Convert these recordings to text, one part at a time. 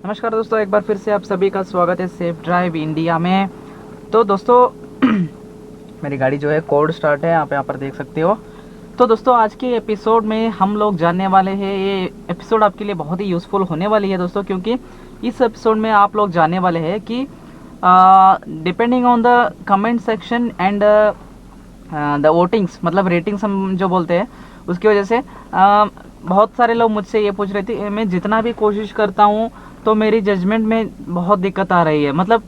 नमस्कार दोस्तों, एक बार फिर से आप सभी का स्वागत है सेफ ड्राइव इंडिया में। तो दोस्तों मेरी गाड़ी जो है कोल्ड स्टार्ट है, आप यहाँ पर देख सकते हो। तो दोस्तों आज के एपिसोड में हम लोग जानने वाले हैं, ये एपिसोड आपके लिए बहुत ही यूज़फुल होने वाली है दोस्तों, क्योंकि इस एपिसोड में आप लोग जानने वाले हैं कि depending on the comment section and the votings, मतलब रेटिंग्स हम जो बोलते हैं, उसकी वजह से बहुत सारे लोग मुझसे ये पूछ रहे थे, मैं जितना भी कोशिश करता हूँ तो मेरी जजमेंट में बहुत दिक्कत आ रही है। मतलब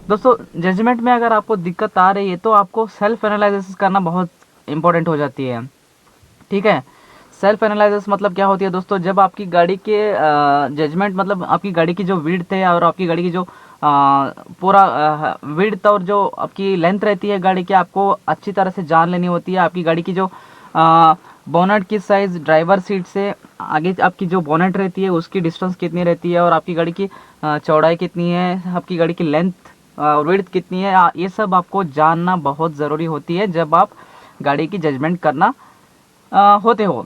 दोस्तों, जजमेंट में अगर आपको दिक्कत आ रही है तो आपको सेल्फ एनालिसिस करना बहुत इंपॉर्टेंट हो जाती है। ठीक है, सेल्फ एनालिसिस मतलब क्या होती है दोस्तों, जब आपकी गाड़ी के जजमेंट, मतलब आपकी गाड़ी की जो विड्थ है और आपकी गाड़ी की जो पूरा विड्थ और जो आपकी लेंथ रहती है गाड़ी की, आपको अच्छी तरह से जान लेनी होती है। आपकी गाड़ी की जो बोनट की साइज, ड्राइवर सीट से आगे आपकी जो बोनट रहती है उसकी डिस्टेंस कितनी रहती है, और आपकी गाड़ी की चौड़ाई कितनी है, आपकी गाड़ी की लेंथ विड्थ कितनी है, ये सब आपको जानना बहुत ज़रूरी होती है जब आप गाड़ी की जजमेंट करना होते हो।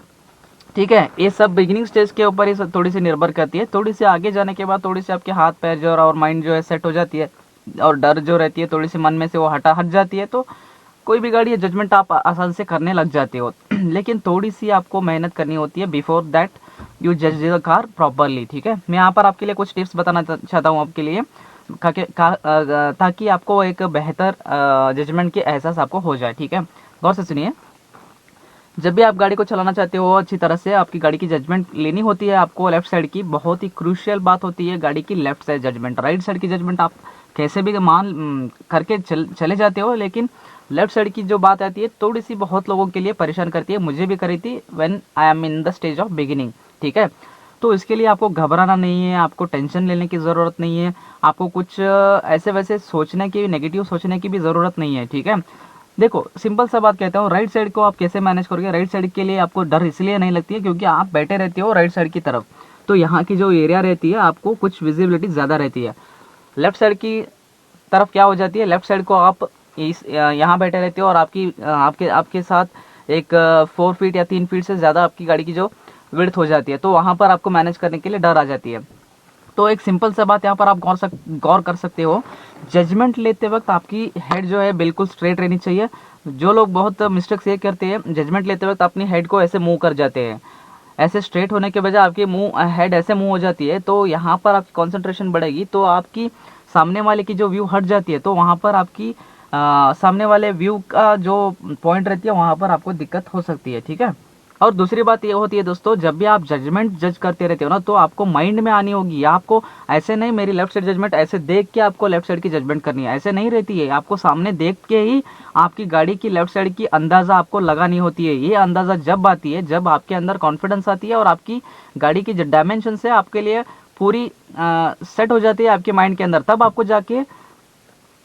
ठीक है, ये सब बिगिनिंग स्टेज के ऊपर ही थोड़ी सी निर्भर करती है। थोड़ी सी आगे जाने के बाद थोड़ी सी आपके हाथ पैर जो और माइंड जो है सेट हो जाती है, और डर जो रहती है थोड़ी सी मन में से वो हट जाती है, तो कोई भी गाड़ी जजमेंट आप आसान से करने लग जाते हो। लेकिन थोड़ी सी आपको मेहनत करनी होती है बिफोर दैट यू जज द कार प्रॉपरली। ठीक है, मैं यहाँ पर आपके लिए कुछ टिप्स बताना चाहता हूँ आपके लिए, ताकि आपको एक बेहतर जजमेंट की एहसास आपको हो जाए। ठीक है, गौर से सुनिए। जब भी आप गाड़ी को चलाना चाहते हो अच्छी तरह से, आपकी गाड़ी की जजमेंट लेनी होती है आपको लेफ्ट साइड की। बहुत ही क्रूशियल बात होती है गाड़ी की left side judgement. Right side की जजमेंट आप कैसे भी करके चले जाते हो, लेकिन लेफ्ट साइड की जो बात आती है थोड़ी सी बहुत लोगों के लिए परेशान करती है। मुझे भी करी थी when I am in the stage of beginning. ठीक है, तो इसके लिए आपको घबराना नहीं है, आपको टेंशन लेने की ज़रूरत नहीं है, आपको कुछ ऐसे वैसे सोचने की, नेगेटिव सोचने की भी ज़रूरत नहीं है। ठीक है, देखो सिंपल सा बात कहता हूँ, राइट साइड को आप कैसे मैनेज करोगे। राइट साइड के लिए आपको डर इसलिए नहीं लगती है क्योंकि आप बैठे रहते हो राइट साइड की तरफ, तो यहाँ की जो एरिया रहती है आपको कुछ विजिबिलिटी ज़्यादा रहती है। लेफ्ट साइड की तरफ क्या हो जाती है, लेफ्ट साइड को आप इस यहाँ बैठे रहते हो, और आपके आपके साथ एक 4 फीट या 3 फीट से ज़्यादा आपकी गाड़ी की जो विड्थ हो जाती है, तो वहाँ पर आपको मैनेज करने के लिए डर आ जाती है। तो एक सिंपल सा बात यहाँ पर आप गौर कर सकते हो, जजमेंट लेते वक्त आपकी हेड जो है बिल्कुल स्ट्रेट रहनी चाहिए। जो लोग बहुत मिस्टेक्स ये करते हैं, जजमेंट लेते वक्त अपनी हेड को ऐसे मूव कर जाते हैं, ऐसे स्ट्रेट होने के बजाय आपकी हेड ऐसे मूव हो जाती है, तो यहाँ पर आपकी कॉन्सेंट्रेशन बढ़ेगी, तो आपकी सामने वाले की जो व्यू हट जाती है, तो वहाँ पर आपकी सामने वाले व्यू का जो पॉइंट रहती है वहाँ पर आपको दिक्कत हो सकती है। ठीक है, और दूसरी बात ये होती है दोस्तों, जब भी आप जजमेंट जज करते रहते हो ना, तो आपको माइंड में आनी होगी, आपको ऐसे नहीं मेरी लेफ्ट साइड जजमेंट ऐसे देख के आपको लेफ्ट साइड की जजमेंट करनी है, ऐसे नहीं रहती है। आपको सामने देख के ही आपकी गाड़ी की लेफ्ट साइड की अंदाजा आपको लगानी होती है। ये अंदाजा जब आती है जब आपके अंदर कॉन्फिडेंस आती है और आपकी गाड़ी की जो डायमेंशन है आपके लिए पूरी सेट हो जाती है आपके माइंड के अंदर, तब आपको जाके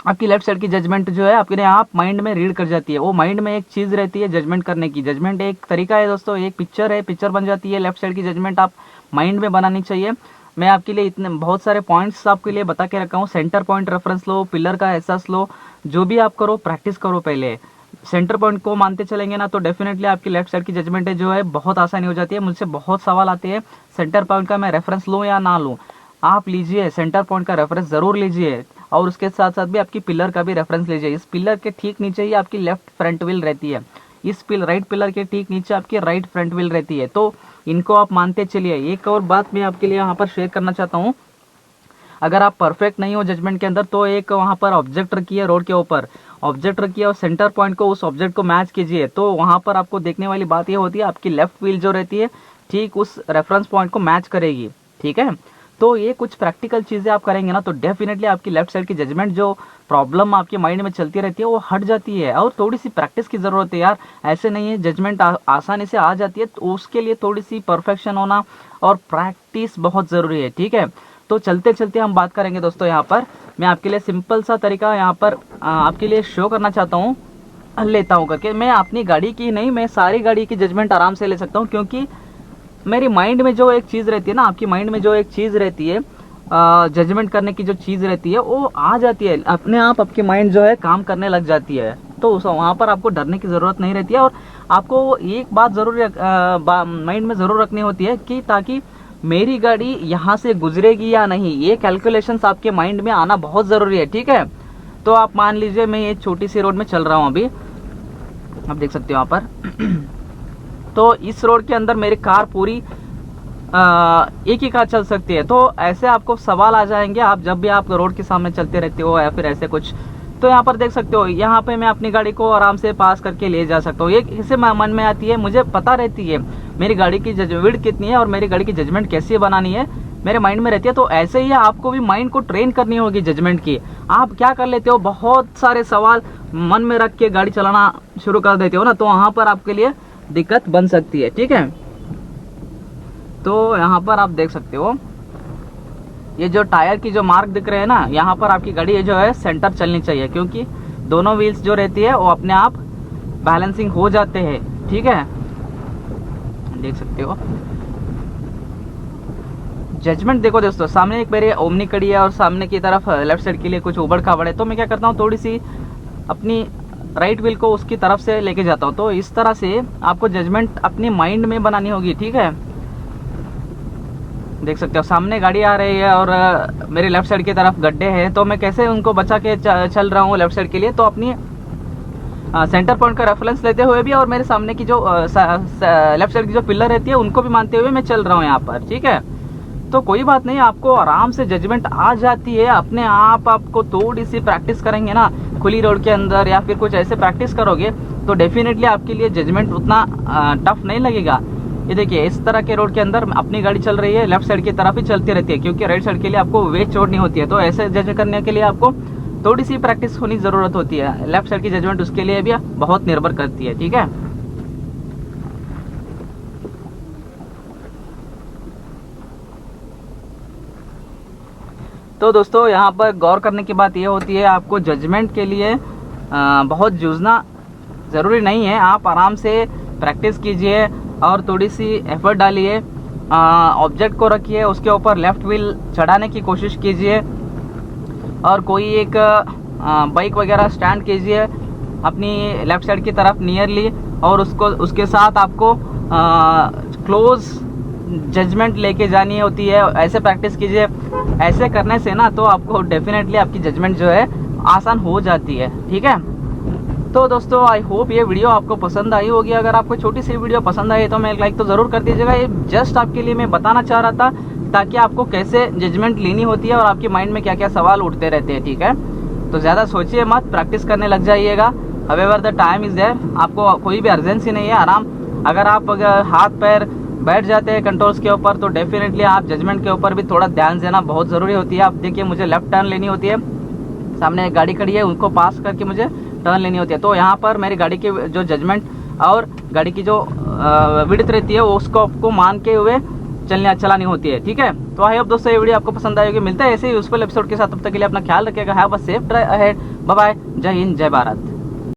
आपकी लेफ्ट साइड की जजमेंट जो है आपके आप माइंड में रीड कर जाती है। वो माइंड में एक चीज़ रहती है जजमेंट करने की। जजमेंट एक तरीका है दोस्तों, एक पिक्चर है, पिक्चर बन जाती है। लेफ्ट साइड की जजमेंट आप माइंड में बनानी चाहिए। मैं आपके लिए इतने बहुत सारे पॉइंट्स आपके लिए बता के रखा हूँ। सेंटर पॉइंट रेफरेंस लो, पिलर का एहसास लो, जो भी आप करो प्रैक्टिस करो। पहले सेंटर पॉइंट को मानते चलेंगे ना, तो डेफिनेटली आपकी लेफ्ट साइड की जजमेंट है जो है बहुत आसानी हो जाती है। मुझसे बहुत सवाल आते हैं सेंटर पॉइंट का मैं रेफरेंस लूँ या ना लूँ। आप लीजिए, सेंटर पॉइंट का रेफरेंस ज़रूर लीजिए, और उसके साथ साथ भी आपकी पिलर का भी रेफरेंस लीजिए। इस पिलर के ठीक नीचे ही आपकी लेफ्ट फ्रंट व्हील रहती है, इस राइट पिलर के ठीक नीचे आपकी राइट फ्रंट व्हील रहती है, तो इनको आप मानते चलिए। एक और बात मैं आपके लिए यहाँ पर शेयर करना चाहता हूँ, अगर आप परफेक्ट नहीं हो जजमेंट के अंदर, तो एक वहाँ पर ऑब्जेक्ट रखिए, रोड के ऊपर ऑब्जेक्ट रखिए, और सेंटर पॉइंट को उस ऑब्जेक्ट को मैच कीजिए। तो वहाँ पर आपको देखने वाली बात ये होती है, आपकी लेफ्ट व्हील जो रहती है ठीक उस रेफरेंस पॉइंट को मैच करेगी। ठीक है, तो ये कुछ प्रैक्टिकल चीज़ें आप करेंगे ना, तो डेफिनेटली आपकी लेफ्ट साइड की जजमेंट जो प्रॉब्लम आपके माइंड में चलती रहती है वो हट जाती है। और थोड़ी सी प्रैक्टिस की ज़रूरत है यार, ऐसे नहीं है जजमेंट आसानी से आ जाती है, तो उसके लिए थोड़ी सी परफेक्शन होना और प्रैक्टिस बहुत ज़रूरी है। ठीक है, तो चलते चलते हम बात करेंगे दोस्तों। यहाँ पर मैं आपके लिए सिंपल सा तरीका यहाँ पर आपके लिए शो करना चाहता हूँ, लेता हूँ करके। मैं अपनी गाड़ी की नहीं, मैं सारी गाड़ी की जजमेंट आराम से ले सकता हूँ, क्योंकि मेरी माइंड में जो एक चीज़ रहती है ना, आपकी माइंड में जो एक चीज़ रहती है जजमेंट करने की जो चीज़ रहती है वो आ जाती है अपने आप, आपकी माइंड जो है काम करने लग जाती है, तो वहाँ पर आपको डरने की ज़रूरत नहीं रहती है। और आपको एक बात ज़रूर माइंड में ज़रूर रखनी होती है कि ताकि मेरी गाड़ी यहाँ से गुजरेगी या नहीं, ये कैलकुलेशंस आपके माइंड में आना बहुत ज़रूरी है, ठीक है। तो आप मान लीजिए मैं ये छोटी सी रोड में चल रहा हूँ अभी, आप देख सकते हो यहाँ पर तो इस रोड के अंदर मेरी कार पूरी एक ही कार चल सकती है। तो ऐसे आपको सवाल आ जाएंगे आप जब भी आप रोड के सामने चलते रहते हो या फिर ऐसे कुछ। तो यहाँ पर देख सकते हो, यहाँ पे मैं अपनी गाड़ी को आराम से पास करके ले जा सकता हूँ। ये किसे मन में आती है, मुझे पता रहती है मेरी गाड़ी की विड्थ कितनी है और मेरी गाड़ी की जजमेंट कैसी बनानी है, मेरे माइंड में रहती है। तो ऐसे ही आपको भी माइंड को ट्रेन करनी होगी जजमेंट की। आप क्या कर लेते हो, बहुत सारे सवाल मन में रख के गाड़ी चलाना शुरू कर देते हो ना, तो वहाँ पर आपके लिए दिक्कत बन सकती है, ठीक है। तो यहाँ पर आप देख सकते हो ये जो टायर की जो मार्क दिख रहे हैं ना, यहाँ पर आपकी गाड़ी जो है सेंटर चलनी चाहिए, क्योंकि दोनों व्हील्स जो रहती है वो अपने आप बैलेंसिंग हो जाते हैं, ठीक है। देख सकते हो जजमेंट देखो दोस्तों, सामने एक मेरे ओमनी खड़ी है और सामने की तरफ लेफ्ट साइड के लिए कुछ उबड़ खाबड़ है। तो मैं क्या करता हूँ, थोड़ी सी अपनी राइट व्हील को उसकी तरफ से लेके जाता हूँ। तो इस तरह से आपको जजमेंट अपनी माइंड में बनानी होगी, ठीक है। देख सकते हो सामने गाड़ी आ रही है और मेरे लेफ्ट साइड की तरफ गड्ढे हैं, तो मैं कैसे उनको बचा के चल रहा हूँ लेफ्ट साइड के लिए। तो अपनी सेंटर पॉइंट का रेफरेंस लेते हुए भी और मेरे सामने की जो लेफ्ट साइड की जो पिलर रहती है उनको भी मानते हुए मैं चल रहा हूँ यहाँ पर, ठीक है। तो कोई बात नहीं, आपको आराम से जजमेंट आ जाती है अपने आप। आपको थोड़ी सी प्रैक्टिस करेंगे ना खुली रोड के अंदर या फिर कुछ ऐसे प्रैक्टिस करोगे तो डेफिनेटली आपके लिए जजमेंट उतना टफ नहीं लगेगा। ये देखिए इस तरह के रोड के अंदर अपनी गाड़ी चल रही है, लेफ्ट साइड की तरफ ही चलती रहती है, क्योंकि राइट साइड के लिए आपको वे छोड़नी होती है। तो ऐसे जज करने के लिए आपको थोड़ी सी प्रैक्टिस होनी ज़रूरत होती है। लेफ्ट साइड की जजमेंट उसके लिए भी बहुत निर्भर करती है, ठीक है। तो दोस्तों यहाँ पर गौर करने की बात ये होती है, आपको जजमेंट के लिए बहुत जूझना ज़रूरी नहीं है। आप आराम से प्रैक्टिस कीजिए और थोड़ी सी एफर्ट डालिए, ऑब्जेक्ट को रखिए, उसके ऊपर लेफ्ट व्हील चढ़ाने की कोशिश कीजिए और कोई एक बाइक वगैरह स्टैंड कीजिए अपनी लेफ्ट साइड की तरफ नियरली, और उसके साथ आपको क्लोज जजमेंट लेके जानी होती है। ऐसे प्रैक्टिस कीजिए। ऐसे करने से ना तो आपको डेफिनेटली आपकी जजमेंट जो है आसान हो जाती है, ठीक है। तो दोस्तों आई होप ये वीडियो आपको पसंद आई होगी। अगर आपको छोटी सी वीडियो पसंद आई तो मैं लाइक तो ज़रूर कर दीजिएगा। ये जस्ट आपके लिए मैं बताना चाह रहा था ताकि आपको कैसे जजमेंट लेनी होती है और आपके माइंड में क्या क्या सवाल उठते रहते हैं, ठीक है। तो ज़्यादा सोचिए मत, प्रैक्टिस करने लग जाइएगा। However the time is there, आपको कोई भी अर्जेंसी नहीं है, आराम। अगर आप हाथ पैर बैठ जाते हैं कंट्रोल्स के ऊपर तो डेफिनेटली आप जजमेंट के ऊपर भी थोड़ा ध्यान देना बहुत ज़रूरी होती है। आप देखिए मुझे लेफ्ट टर्न लेनी होती है, सामने एक गाड़ी खड़ी है उनको पास करके मुझे टर्न लेनी होती है। तो यहाँ पर मेरी गाड़ी की जो जजमेंट और गाड़ी की जो विड्थ रहती है उसको आपको मान के हुए चलानी होती है, ठीक है। तो आई होप दोस्तों ये वीडियो आपको पसंद आएगी। मिलता है ऐसे ही यूजफुल एपिसोड के साथ, तब तक के लिए अपना ख्याल रखिएगा। Have a safe drive ahead. Bye bye, जय हिंद, जय भारत।